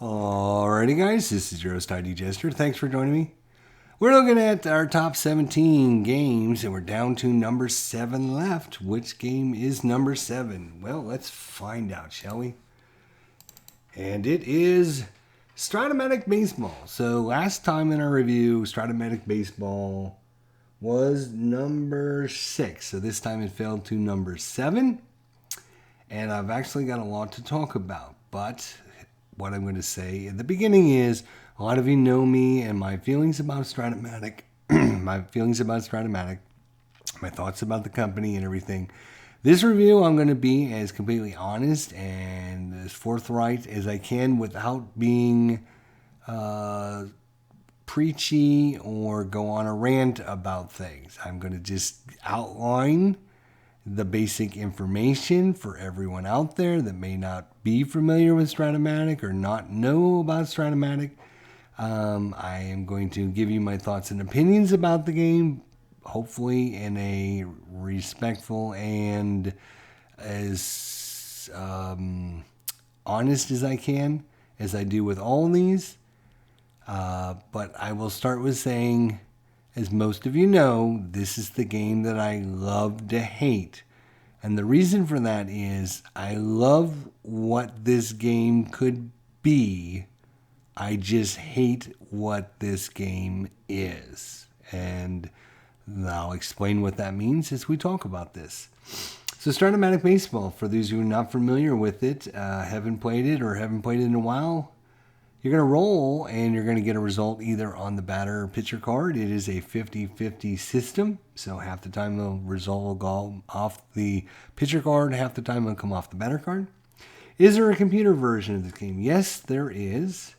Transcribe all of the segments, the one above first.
Alrighty, guys, this is your host, ID Jester. Thanks for joining me. We're looking at our top 17 games, and we're down to number 7 left. Which game is number 7? Well, let's find out, shall we? And it is Stratomatic Baseball. So last time in our review, Stratomatic Baseball was number 6. So this time it fell to number 7. And I've actually got a lot to talk about, but what I'm going to say in the beginning is a lot of you know me and my feelings about Stratomatic, my thoughts about the company and everything. This review, I'm going to be as completely honest and as forthright as I can without being preachy or go on a rant about things. I'm going to just outline the basic information for everyone out there that may not be familiar with Stratomatic or not know about Stratomatic. I am going to give you my thoughts and opinions about the game, hopefully in a respectful and as honest as I can, as I do with all of these. But I will start with saying, as most of you know, this is the game that I love to hate. And the reason for that is I love what this game could be. I just hate what this game is. And I'll explain what that means as we talk about this. So Stratomatic Baseball, for those who are not familiar with it, haven't played it or haven't played it in a while, you're going to roll and you're going to get a result either on the batter or pitcher card. It is a 50-50 system. So half the time the result will go off the pitcher card, half the time it'll come off the batter card. Is there a computer version of this game? Yes, there is.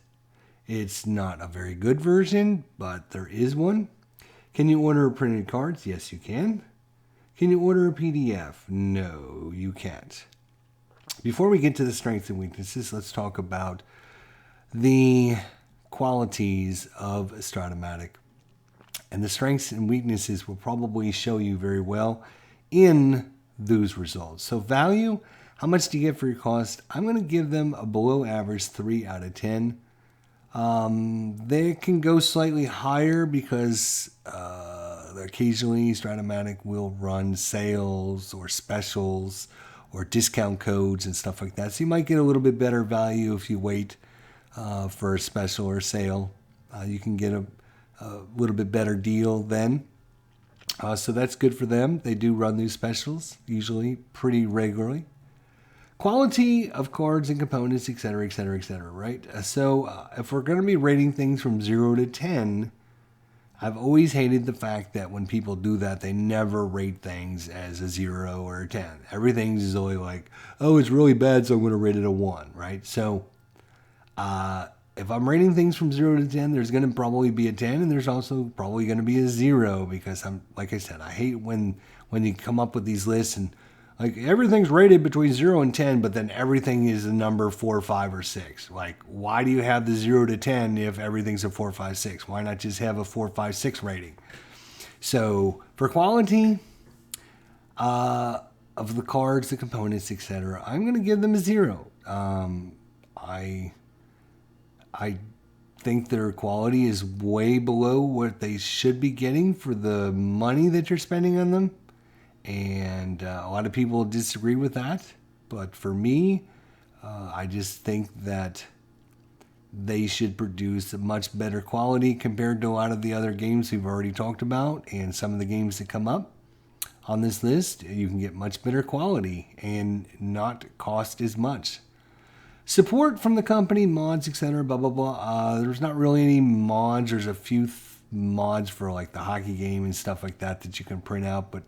It's not a very good version, but there is one. Can you order printed cards? Yes, you can. Can you order a PDF? No, you can't. Before we get to the strengths and weaknesses, let's talk about the qualities of Stratomatic. And the strengths and weaknesses will probably show you very well in those results. So value, how much do you get for your cost? I'm going to give them a below average 3 out of 10. They can go slightly higher because occasionally Stratomatic will run sales or specials or discount codes and stuff like that. So you might get a little bit better value if you wait for a special or sale. You can get a little bit better deal then. So that's good for them. They do run these specials, usually pretty regularly. Quality of cards and components, etc., etc., etc., right? So if we're going to be rating things from 0 to 10, I've always hated the fact that when people do that, they never rate things as a 0 or a 10. Everything's is always like, oh, it's really bad, so I'm going to rate it a 1, right? So if I'm rating things from 0 to 10, there's going to probably be a 10, and there's also probably going to be a 0 because like I said, I hate when you come up with these lists and like everything's rated between 0 and 10, but then everything is a number 4, 5, or 6. Like, why do you have the 0 to 10 if everything's a 4, 5, 6? Why not just have a 4, 5, 6 rating? So for quality of the cards, the components, etc., I'm going to give them a 0. I think their quality is way below what they should be getting for the money that you're spending on them. And a lot of people disagree with that. But for me, I just think that they should produce a much better quality compared to a lot of the other games we've already talked about. And some of the games that come up on this list, you can get much better quality and not cost as much. Support from the company, mods, etc., blah, blah, blah. There's not really any mods. There's a few mods for like the hockey game and stuff like that you can print out, but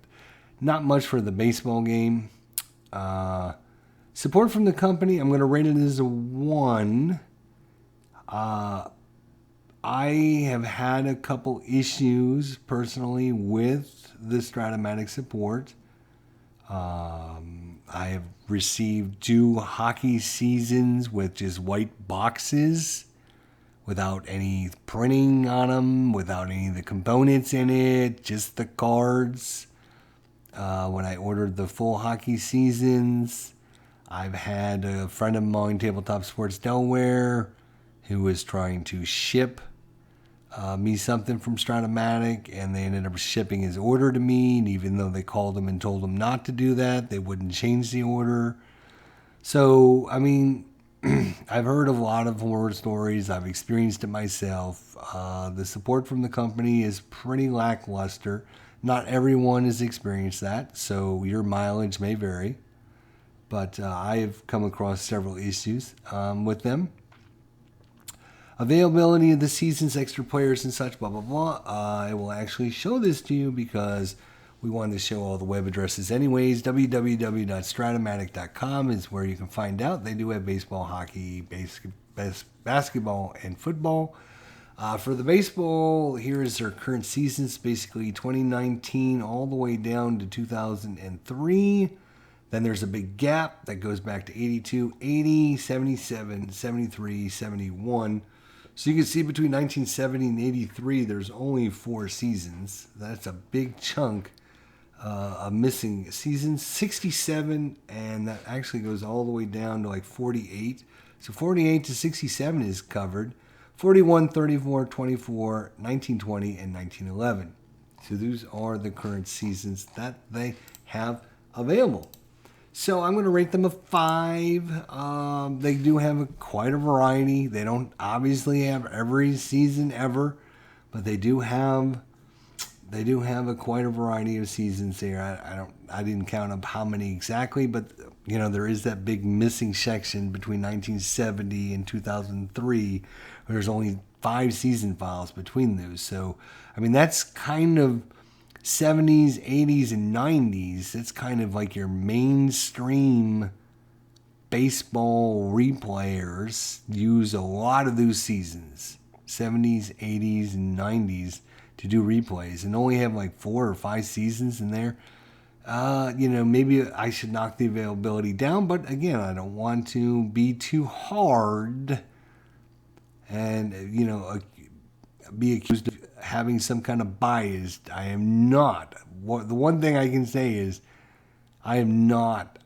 not much for the baseball game. Support from the company, I'm going to rate it as a 1. I have had a couple issues personally with the Stratomatic support. I have received 2 hockey seasons with just white boxes without any printing on them, without any of the components in it, just the cards. When I ordered the full hockey seasons, I've had a friend of mine, Tabletop Sports Delaware, who was trying to ship me something from Stratomatic, and they ended up shipping his order to me. And even though they called him and told him not to do that, they wouldn't change the order. So, I mean, I've heard of a lot of horror stories. I've experienced it myself. The support from the company is pretty lackluster. Not everyone has experienced that, so your mileage may vary. But I have come across several issues with them. Availability of the season's extra players and such, blah, blah, blah. I will actually show this to you because we wanted to show all the web addresses anyways. www.stratomatic.com is where you can find out. They do have baseball, hockey, basketball, and football. For the baseball, here is their current seasons, basically 2019 all the way down to 2003. Then there's a big gap that goes back to 82, 80, 77, 73, 71. So you can see between 1970 and 83, there's only 4 seasons. That's a big chunk of missing seasons. 67, and that actually goes all the way down to like 48. So 48 to 67 is covered. 41, 34, 24, 1920, and 1911. So those are the current seasons that they have available. So I'm going to rate them a 5. They do have quite a variety. They don't obviously have every season ever, but they do have quite a variety of seasons there. I didn't count up how many exactly, but you know there is that big missing section between 1970 and 2003. Where there's only 5 season files between those. So I mean that's kind of 70s, 80s, and 90s, it's kind of like your mainstream baseball replayers use a lot of those seasons, 70s, 80s, and 90s, to do replays and only have like 4 or 5 seasons in there. Maybe I should knock the availability down, but again, I don't want to be too hard and, be accused of having some kind of bias. I am not. The one thing I can say is I am not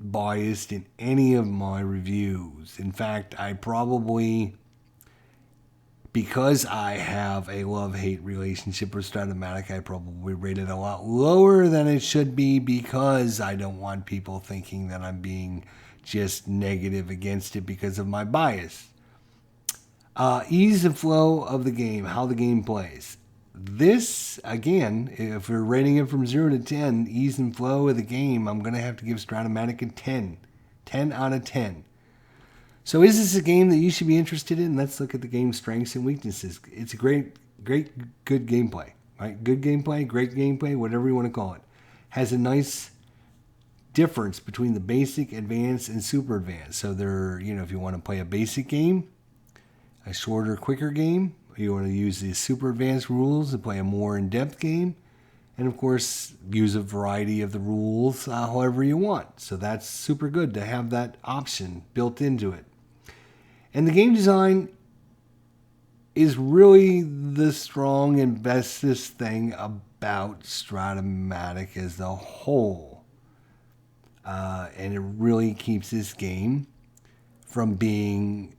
biased in any of my reviews. In fact, because I have a love-hate relationship with Stratomatic, I probably rate it a lot lower than it should be because I don't want people thinking that I'm being just negative against it because of my bias. Ease and flow of the game, how the game plays. This, again, if we're rating it from 0 to 10, ease and flow of the game, I'm going to have to give Stratomatic a 10. 10 out of 10. So is this a game that you should be interested in? Let's look at the game's strengths and weaknesses. It's a good gameplay. Right? Good gameplay, great gameplay, whatever you want to call it. Has a nice difference between the basic, advanced, and super advanced. So if you want to play a basic game, a shorter, quicker game, you want to use the super advanced rules to play a more in-depth game, and of course use a variety of the rules however you want. So that's super good to have that option built into it. And the game design is really the strong and bestest thing about Stratomatic as a whole. And it really keeps this game from being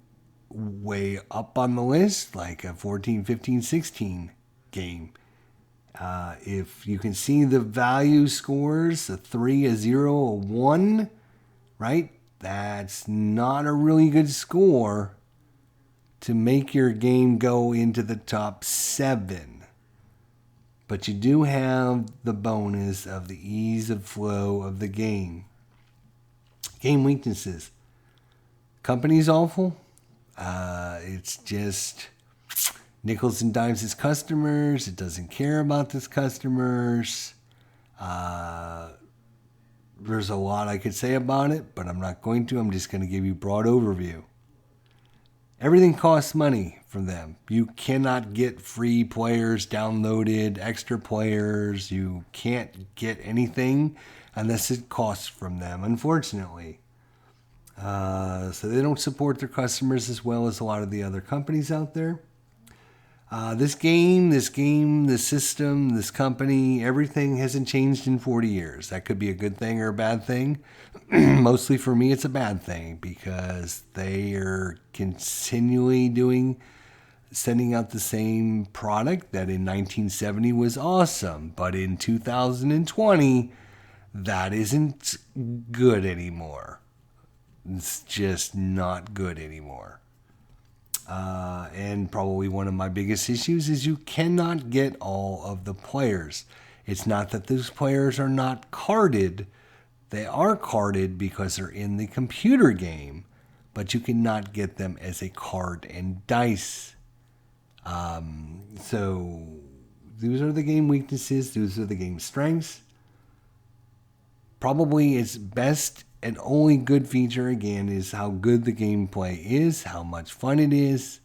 way up on the list, like a 14, 15, 16 game. If you can see the value scores, a 3, a 0, a 1, right? That's not a really good score to make your game go into the top 7. But you do have the bonus of the ease of flow of the game. Game weaknesses. Company's awful. It's just nickels and dimes its customers. It doesn't care about its customers. There's a lot I could say about it, but I'm not going to. I'm just going to give you a broad overview. Everything costs money from them. You cannot get free players downloaded, extra players. You can't get anything unless it costs from them, unfortunately. So they don't support their customers as well as a lot of the other companies out there. The system, this company, everything hasn't changed in 40 years. That could be a good thing or a bad thing. Mostly for me, it's a bad thing because they are continually sending out the same product that in 1970 was awesome. But in 2020, that isn't good anymore. It's just not good anymore. And probably one of my biggest issues is you cannot get all of the players. It's not that those players are not carded. They are carded because they're in the computer game, but you cannot get them as a card and dice. So those are the game weaknesses. Those are the game strengths. Probably its best and only good feature, again, is how good the gameplay is, how much fun it is,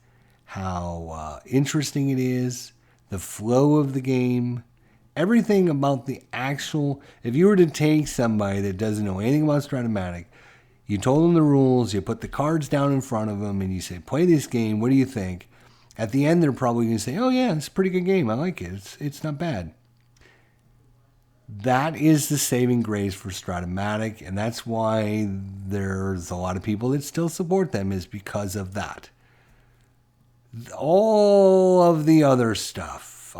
how interesting it is, the flow of the game, everything about the actual. If you were to take somebody that doesn't know anything about Stratomatic, you told them the rules, you put the cards down in front of them, and you say, play this game, what do you think? At the end, they're probably going to say, oh yeah, it's a pretty good game, I like it, it's not bad. That is the saving grace for Stratomatic, and that's why there's a lot of people that still support them, is because of that. All the other stuff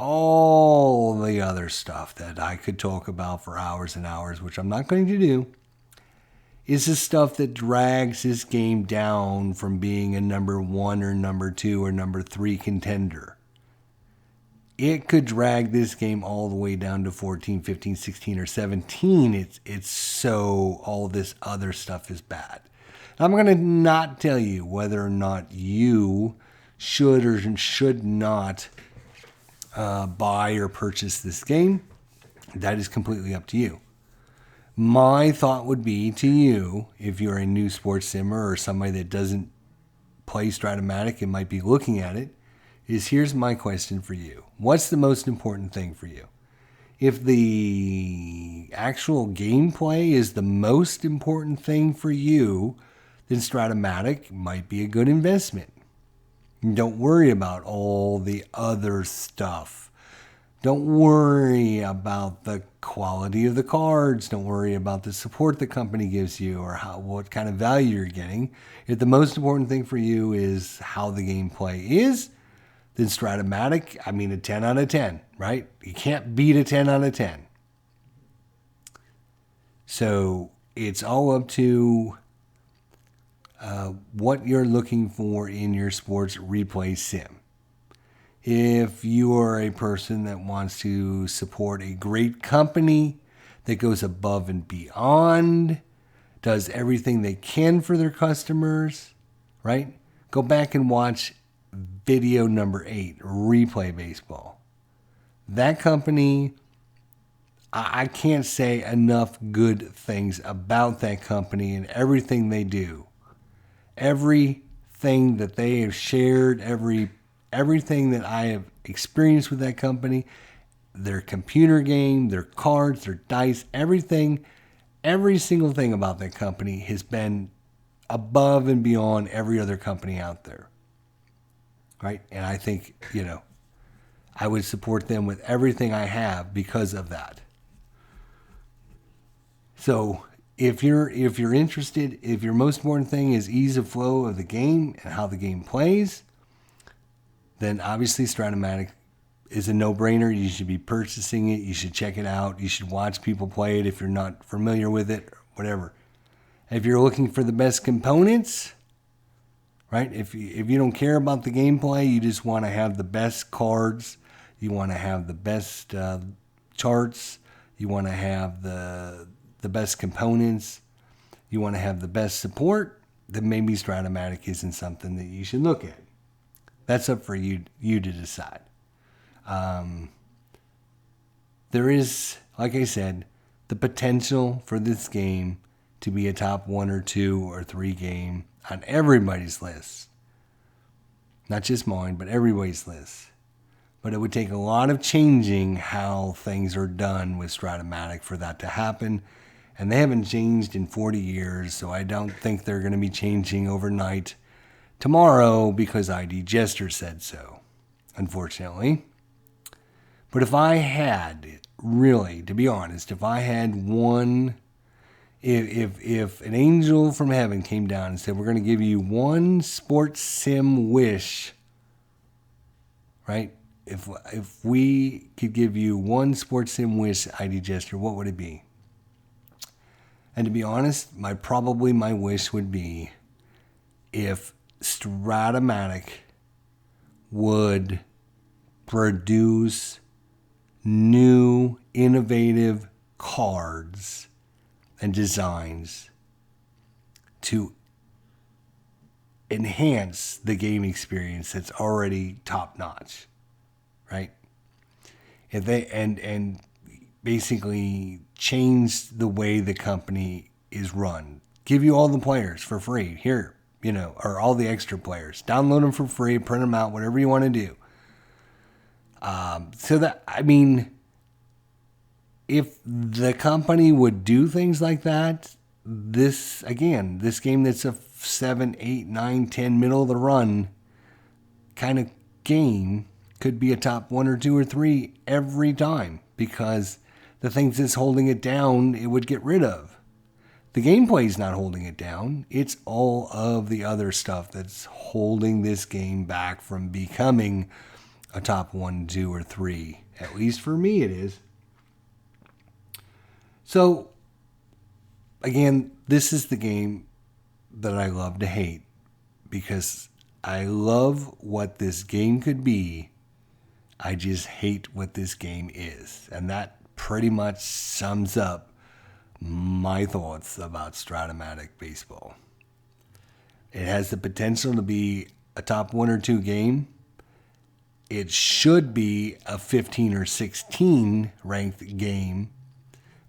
that I could talk about for hours and hours, which I'm not going to do, is the stuff that drags this game down from being a number 1 or number 2 or number 3 contender. It could drag this game all the way down to 14, 15, 16, or 17. It's so all this other stuff is bad. I'm going to not tell you whether or not you should or should not buy or purchase this game. That is completely up to you. My thought would be to you, if you're a new sports simmer or somebody that doesn't play Stratomatic and might be looking at it, is here's my question for you. What's the most important thing for you? If the actual gameplay is the most important thing for you, then Stratomatic might be a good investment. Don't worry about all the other stuff. Don't worry about the quality of the cards. Don't worry about the support the company gives you or what kind of value you're getting. If the most important thing for you is how the gameplay is, then Stratomatic, a 10 out of 10, right? You can't beat a 10 out of 10. So it's all up to what you're looking for in your sports replay sim. If you are a person that wants to support a great company that goes above and beyond, does everything they can for their customers, right? Go back and watch video number 8, Replay Baseball. That company, I can't say enough good things about that company and everything they do. Everything that they have shared, everything that I have experienced with that company, their computer game, their cards, their dice, everything, every single thing about that company has been above and beyond every other company out there. Right? And I think, I would support them with everything I have because of that. So if you're interested, if your most important thing is ease of flow of the game and how the game plays, then obviously Stratomatic is a no-brainer. You should be purchasing it. You should check it out. You should watch people play it if you're not familiar with it, or whatever. If you're looking for the best components, right? If you don't care about the gameplay, you just want to have the best cards, you want to have the best charts, you want to have the best components, you want to have the best support, then maybe Stratomatic isn't something that you should look at. That's up for you to decide. There is, like I said, the potential for this game to be a top 1 or 2 or 3 game on everybody's list. Not just mine, but everybody's list. But it would take a lot of changing how things are done with Stratomatic for that to happen. And they haven't changed in 40 years, so I don't think they're going to be changing overnight tomorrow because ID Jester said so. unfortunately. But if I had, really, to be honest, if I had one, if an angel from heaven came down and said, we're going to give you one sports sim wish, right? If we could give you one sports sim wish, ID Jester, what would it be? And to be honest, my wish would be if Stratomatic would produce new, innovative cards and designs to enhance the game experience that's already top notch, right? If they and basically change the way the company is run, give you all the players for free here, or all the extra players, download them for free, print them out, whatever you want to do. So that, if the company would do things like that, this game that's a 7, 8, 9, 10 middle of the run kind of game could be a top 1 or 2 or 3 every time, because the things that's holding it down, it would get rid of. The gameplay is not holding it down. It's all of the other stuff that's holding this game back from becoming a top 1, 2, or 3. At least for me, it is. So, again, this is the game that I love to hate, because I love what this game could be. I just hate what this game is. And that pretty much sums up my thoughts about Stratomatic Baseball. It has the potential to be a top 1 or 2 game. It should be a 15 or 16 ranked game,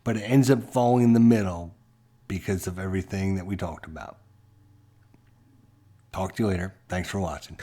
but it ends up falling in the middle because of everything that we talked about. Talk to you later. Thanks for watching.